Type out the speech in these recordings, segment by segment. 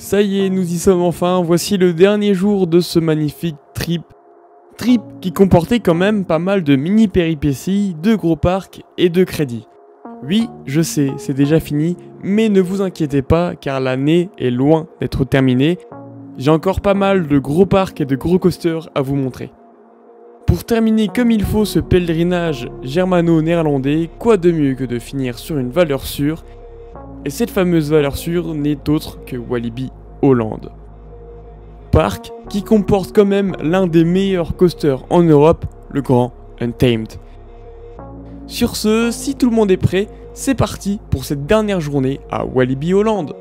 Ça y est, nous y sommes enfin, voici le dernier jour de ce magnifique trip. Trip qui comportait quand même pas mal de mini péripéties, de gros parcs et de crédits. Oui, je sais, c'est déjà fini, mais ne vous inquiétez pas car l'année est loin d'être terminée. J'ai encore pas mal de gros parcs et de gros coasters à vous montrer. Pour terminer comme il faut ce pèlerinage germano-néerlandais, quoi de mieux que de finir sur une valeur sûre. Et cette fameuse valeur sûre n'est autre que Walibi Holland. Parc qui comporte quand même l'un des meilleurs coasters en Europe, le Grand Untamed. Sur ce, si tout le monde est prêt, c'est parti pour cette dernière journée à Walibi Holland.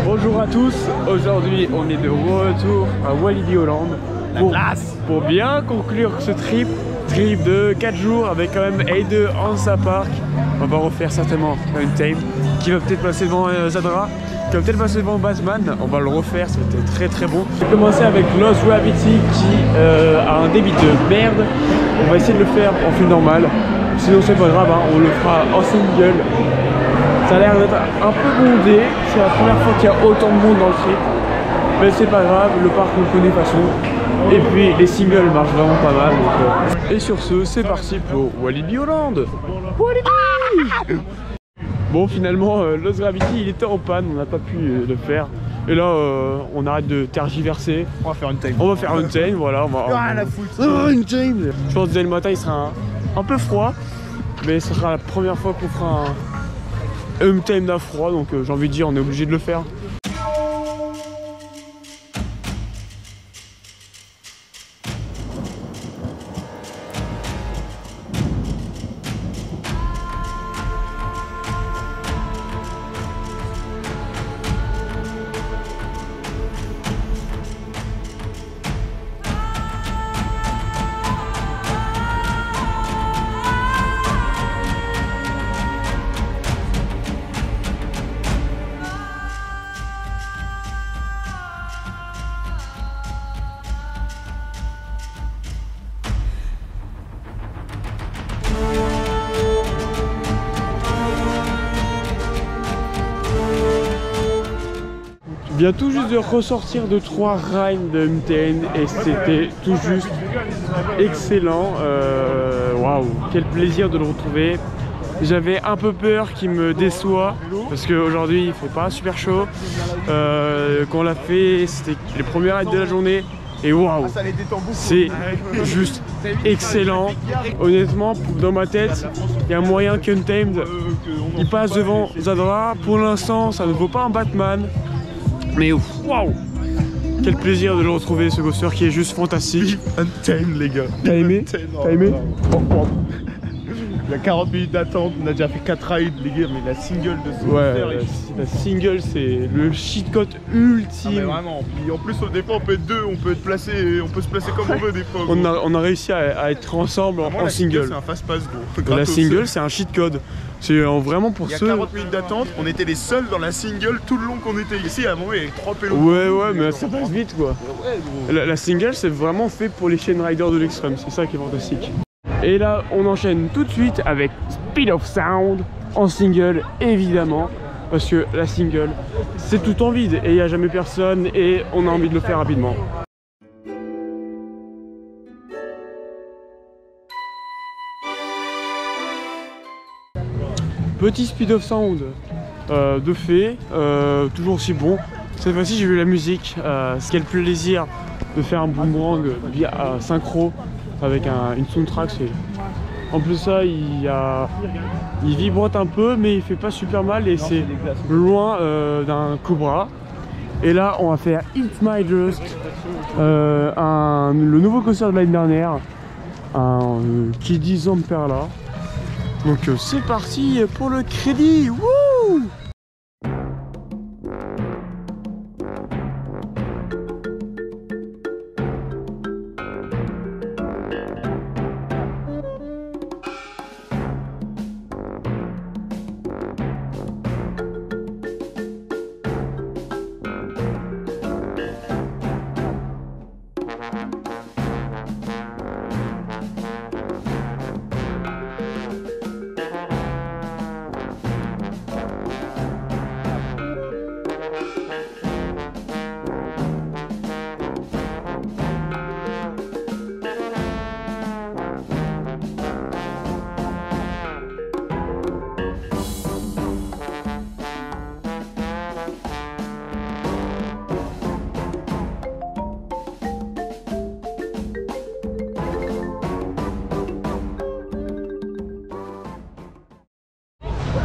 Bonjour à tous, aujourd'hui on est de retour à Walibi Holland pour bien conclure ce trip de 4 jours avec quand même Heide, Hansa Park. On va refaire certainement Untamed qui va peut-être passer devant Zadra, qui va peut-être passer devant Batman. On va le refaire, c'était très bon. Je vais commencer avec Lost Gravity qui a un débit de merde. On va essayer de le faire en flux normal, sinon c'est pas grave, hein, on le fera en single. Ça a l'air d'être un peu bondé, c'est la première fois qu'il y a autant de monde dans le trip. Mais c'est pas grave, le parc on le connaît de toute façon. Et puis les singles marchent vraiment pas mal. Donc, Et sur ce, c'est parti pour Walibi Holland. Walibi. Bon, finalement, Lost Gravity il était en panne, on n'a pas pu le faire. Et là, on arrête de tergiverser. On va faire une time. On va faire une time, voilà. On va. Rien à foutre. Une time. Je pense que dès le matin il sera un peu froid, mais ce sera la première fois qu'on fera un time à froid, donc j'ai envie de dire on est obligé de le faire. Je viens tout juste de ressortir de 3 rides de Untamed et c'était tout juste excellent. Waouh, quel plaisir de le retrouver. J'avais un peu peur qu'il me déçoit parce qu'aujourd'hui il fait pas super chaud. Quand on l'a fait, c'était les premières rides de la journée et waouh, c'est juste excellent. Honnêtement, dans ma tête, il y a moyen qu'Untamed il passe devant Zadra. Pour l'instant, ça ne vaut pas un Batman. Mais waouh, quel plaisir de le retrouver, ce coaster qui est juste fantastique. Untamed les gars. T'as aimé? T'as aimé? Il y a 40 minutes d'attente, on a déjà fait 4 rides les gars, mais la single de ce coaster la single c'est le cheat code ultime. Ah mais vraiment, puis en plus des fois on peut être deux, on peut être placé, on peut se placer comme on veut des fois. On a réussi à être ensemble en single. C'est un fast pass gros. La single c'est un cheat code. C'est vraiment pour ceux... Il y a 40 minutes d'attente, on était les seuls dans la single tout le long qu'on était ici. À un moment il y avait 3 pélos. Ouais, mais ça passe vite quoi. Ouais, la single c'est vraiment fait pour les chaînes riders de l'extrême, c'est ça qui est fantastique. Et là on enchaîne tout de suite avec Speed of Sound en single évidemment. Parce que la single c'est tout en vide et il n'y a jamais personne et on a envie de le faire rapidement. Petit Speed of Sound de fait, toujours aussi bon. Cette fois-ci j'ai vu la musique, ce qui est le plaisir de faire un boomerang synchro avec une soundtrack. En plus ça, il vibrote un peu mais il fait pas super mal et c'est loin d'un Cobra. Et là on va faire It's My Just, le nouveau coaster de l'année dernière, qui dit Zamperla. Donc c'est parti pour le crédit. Wouh!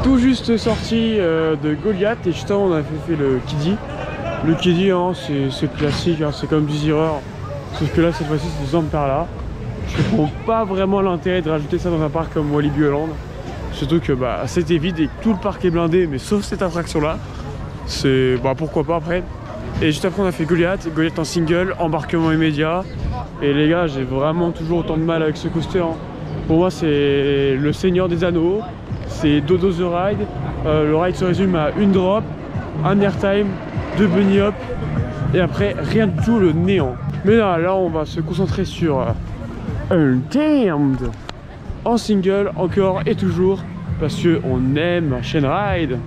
tout juste sorti de Goliath et justement on a fait le Kiddy. Le Kiddy hein, c'est classique, hein, c'est comme du Zereur, sauf que là cette fois-ci c'est des Zamperla. Je comprends pas vraiment l'intérêt de rajouter ça dans un parc comme Walibi Holland. Surtout que bah, c'était vide et que tout le parc est blindé, mais sauf cette attraction là. C'est bah pourquoi pas après. Et juste après on a fait Goliath en single, embarquement immédiat. Et les gars, j'ai vraiment toujours autant de mal avec ce coaster. Hein. Pour moi c'est le Seigneur des Anneaux, c'est Dodo the Ride. Le ride se résume à une drop, un airtime, 2 bunny hop et après rien du tout, le néant. Mais là on va se concentrer sur Untamed en single encore et toujours parce que on aime Chain Ride.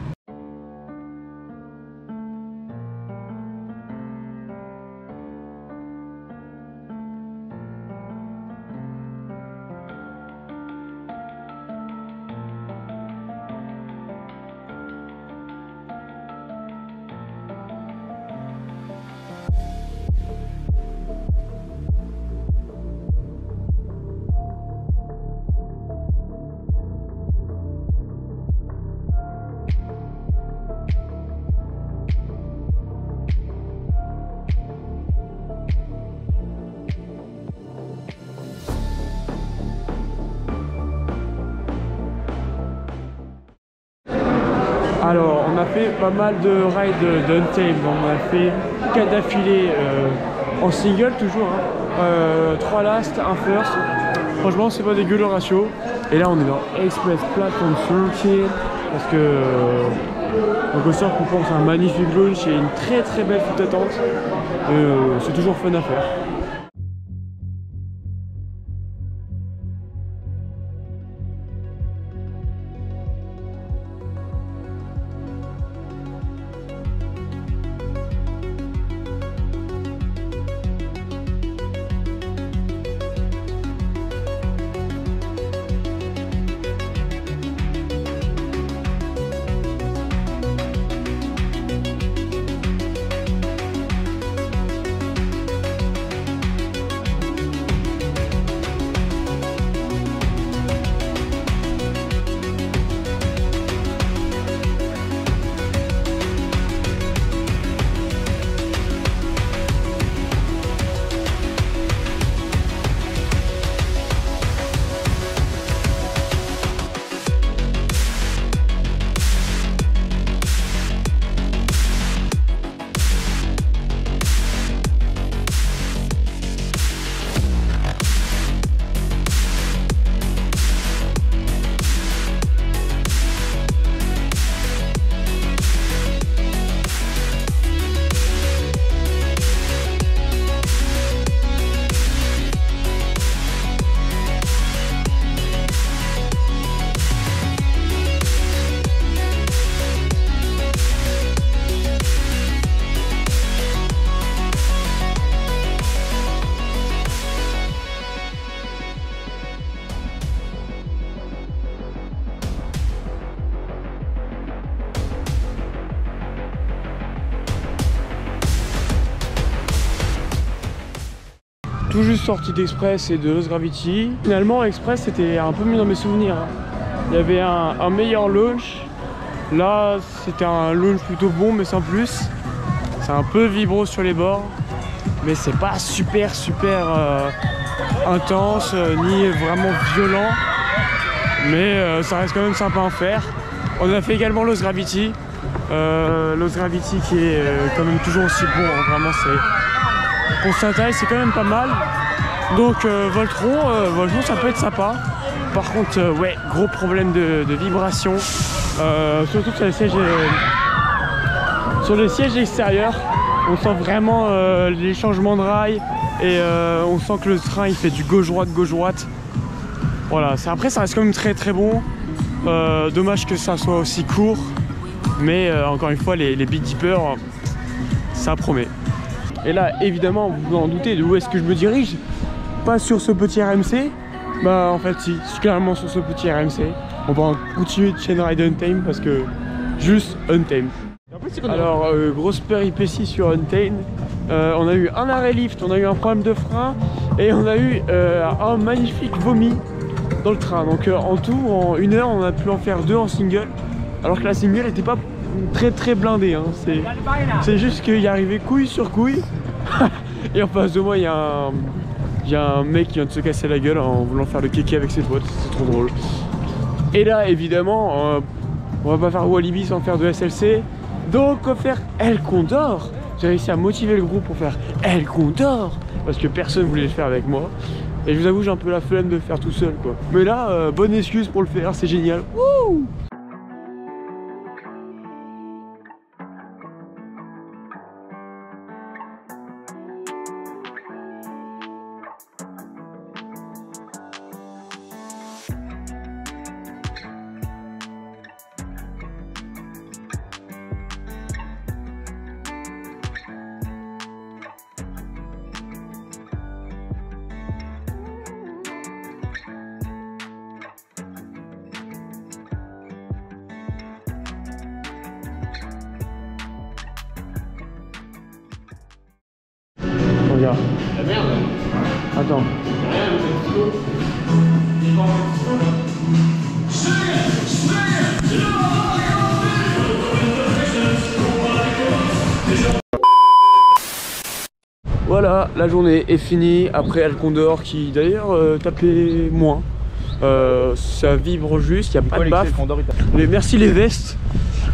Alors on a fait pas mal de rides d'Untamed, on a fait 4 d'affilée en single toujours, hein. 3 last, 1 first, franchement c'est pas dégueu le ratio. Et là on est dans Express Platform Circuit parce que le coaster compense un magnifique launch et une très belle file d'attente, c'est toujours fun à faire. Tout juste sorti d'Express et de Lost Gravity. Finalement Express c'était un peu mieux dans mes souvenirs, hein. Il y avait un meilleur launch. Là c'était un launch plutôt bon mais sans plus. C'est un peu vibro sur les bords, mais c'est pas super intense ni vraiment violent, mais ça reste quand même sympa à faire. On a fait également Lost Gravity. Lost Gravity qui est quand même toujours aussi bon, hein. Vraiment c'est... Pour sa taille c'est quand même pas mal. Donc Voltron ça peut être sympa. Par contre ouais, gros problème de vibration, surtout sur les sièges extérieurs. On sent vraiment les changements de rail et on sent que le train il fait du gauche-droite. Voilà, après ça reste quand même très bon. Dommage que ça soit aussi court, mais encore une fois les Big Dipper ça promet. Et là évidemment vous vous en doutez de où est-ce que je me dirige. Pas sur ce petit RMC, bah en fait si, clairement sur ce petit RMC. On va continuer de Chain Ride Untamed parce que juste Untamed. Alors grosse péripétie sur Untamed. On a eu un arrêt lift, on a eu un problème de frein et on a eu un magnifique vomi dans le train. Donc en tout, en 1 heure, on a pu en faire 2 en single. Alors que la single était pas très blindée, hein. C'est juste qu'il y arrivait couille sur couille. Et en face de moi il y a un mec qui vient de se casser la gueule en voulant faire le kéké avec ses potes, c'est trop drôle. Et là évidemment on va pas faire Walibi sans faire de SLC. Donc on va faire El Condor. J'ai réussi à motiver le groupe pour faire El Condor parce que personne voulait le faire avec moi. Et je vous avoue j'ai un peu la flemme de le faire tout seul quoi. Mais là bonne excuse pour le faire, c'est génial. Wouh! Regarde. La merde. Attends. Voilà, la journée est finie après El Condor qui d'ailleurs tapait moins. Ça vibre juste, il n'y a pas de baffe. Mais merci les vestes.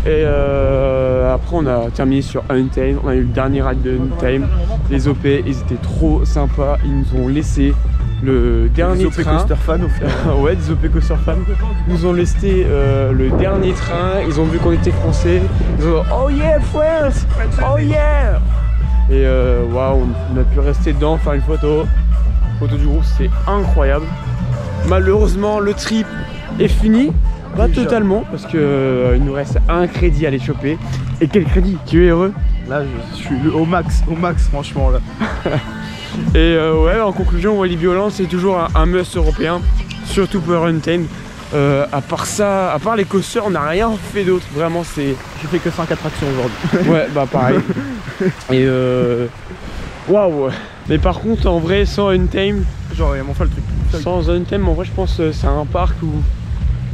Et après on a terminé sur Untamed, on a eu le dernier ride de Untamed. Les OP, ils étaient trop sympas, ils nous ont laissé le dernier train. Des OP Coaster fans au final. Ouais, des OP Coaster fans. Ils nous ont laissé le dernier train, ils ont vu qu'on était français. Ils ont dit oh yeah France, oh yeah. Et waouh, on a pu rester dedans, faire une photo du groupe, c'est incroyable. Malheureusement le trip est fini. Pas totalement parce que il nous reste un crédit à aller choper. Et quel crédit? Tu es heureux? Là je suis au max franchement là. Et ouais, en conclusion, Walibi Holland c'est toujours un must européen, surtout pour Untamed. À part ça, à part les coasters, on n'a rien fait d'autre. Vraiment c'est... J'ai fait que 5 attractions aujourd'hui. Ouais bah pareil. Et waouh. Mais par contre en vrai sans Untamed, genre ils m'ont fait le truc. Sans Untamed en vrai je pense que c'est un parc où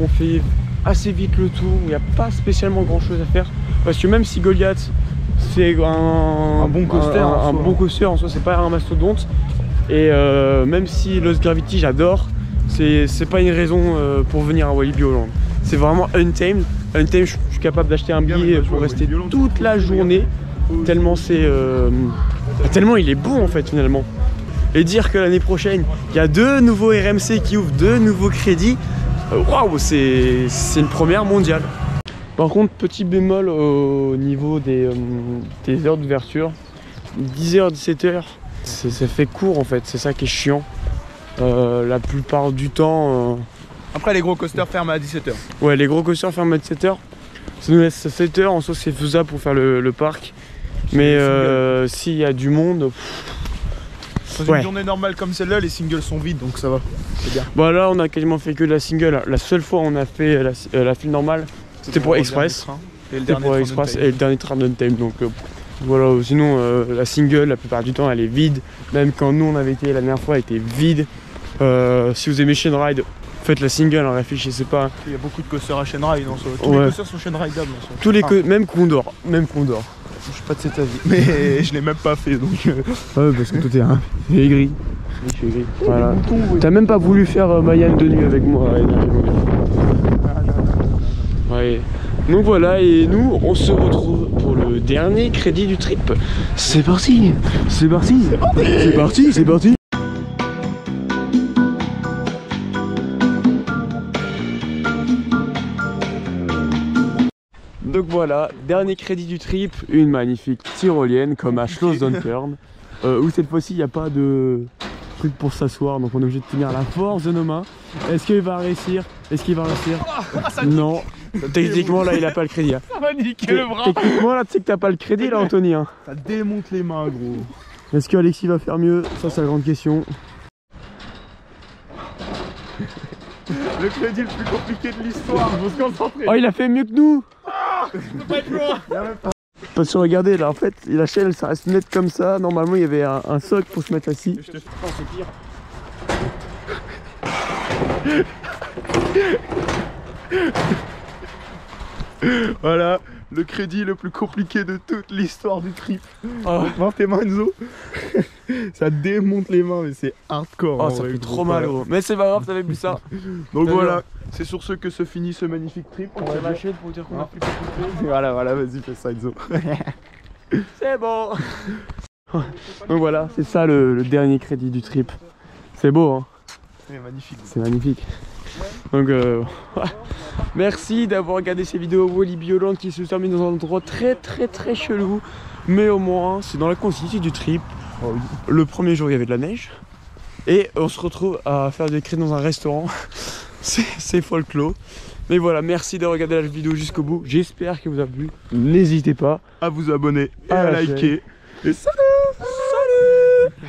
on fait assez vite le tour, il n'y a pas spécialement grand chose à faire parce que même si Goliath c'est un bon coaster, bon coaster en soi, c'est pas un mastodonte, et même si Lost Gravity j'adore, c'est pas une raison pour venir à Walibi Holland. C'est vraiment Untamed. Untamed, je suis capable d'acheter un billet pour rester toute la journée tellement c'est tellement il est bon en fait finalement. Et dire que l'année prochaine il y a 2 nouveaux RMC qui ouvrent, 2 nouveaux crédits. Waouh, c'est une première mondiale. Par contre, petit bémol au niveau des heures d'ouverture. 10h, 17h, ça fait court en fait, c'est ça qui est chiant. La plupart du temps... Après les gros coasters ferment à 17h. Ouais, les gros coasters ferment à 17h. Ça nous laisse 7h, en soi c'est faisable pour faire le parc. Mais s'il y a du monde... Dans une journée normale comme celle-là, les singles sont vides, donc ça va, c'est bien. Bah là, on a quasiment fait que de la single. La seule fois où on a fait la file normale, c'était pour Express. C'était pour Express et le dernier train d'Untamed. Donc voilà, sinon la single, la plupart du temps, elle est vide. Même quand nous, on avait été la dernière fois, elle était vide. Si vous aimez Chain Ride, faites la single, hein, réfléchissez pas. Il y a beaucoup de coasters à Chain Ride, tous les coasters sont Chain Rideables. Tous les même Condor, Je suis pas de cet avis, mais je l'ai même pas fait donc. Ouais, parce que toi t'es aigri. Je suis aigri. Voilà. T'as même pas voulu faire Mayenne de nuit avec moi. Ouais. Donc voilà, et nous on se retrouve pour le dernier crédit du trip. C'est parti. C'est parti. C'est parti. C'est parti. C'est parti. Donc voilà, dernier crédit du trip, une magnifique tyrolienne comme à Schloss Dontern, où cette fois-ci il n'y a pas de truc pour s'asseoir, donc on est obligé de tenir la force de nos mains. Est-ce qu'il va réussir? Est-ce qu'il va réussir? Non, techniquement là il a pas le crédit. Hein. Ça va niquer le bras. Techniquement là tu sais que t'as pas le crédit là Anthony. Hein. Ça démonte les mains gros. Est-ce que Alexis va faire mieux? Ça c'est la grande question. Le crédit le plus compliqué de l'histoire, il faut se concentrer. Oh il a fait mieux que nous. Ça peut pas être loin. Parce que regardez là en fait la chaîne ça reste net comme ça. Normalement il y avait un socle pour se mettre assis. Je te pense c'est pire. Voilà, le crédit le plus compliqué de toute l'histoire du trip. Oh, Voir tes mains, Enzo. Ça démonte les mains, mais c'est hardcore. oh en ça vrai, fait gros. trop mal gros. Mais c'est pas grave, t'avais vu ça. Donc Très voilà, bien. c'est sur ce que se finit ce magnifique trip. On tire la chaîne pour dire qu'on a flippé. Voilà, vas-y, fais ça, Enzo. C'est bon. Donc voilà, c'est ça le dernier crédit du trip. C'est beau hein. C'est magnifique. C'est magnifique. Donc merci d'avoir regardé ces vidéos Walibi Holland qui se terminent dans un endroit très chelou. Mais au moins c'est dans la continuité du trip. Le premier jour il y avait de la neige. Et on se retrouve à faire des crédits dans un restaurant. C'est folklore. Mais voilà, merci d'avoir regardé la vidéo jusqu'au bout. J'espère que vous a plu. N'hésitez pas À vous abonner et à à lâcher. liker. Et salut. Salut.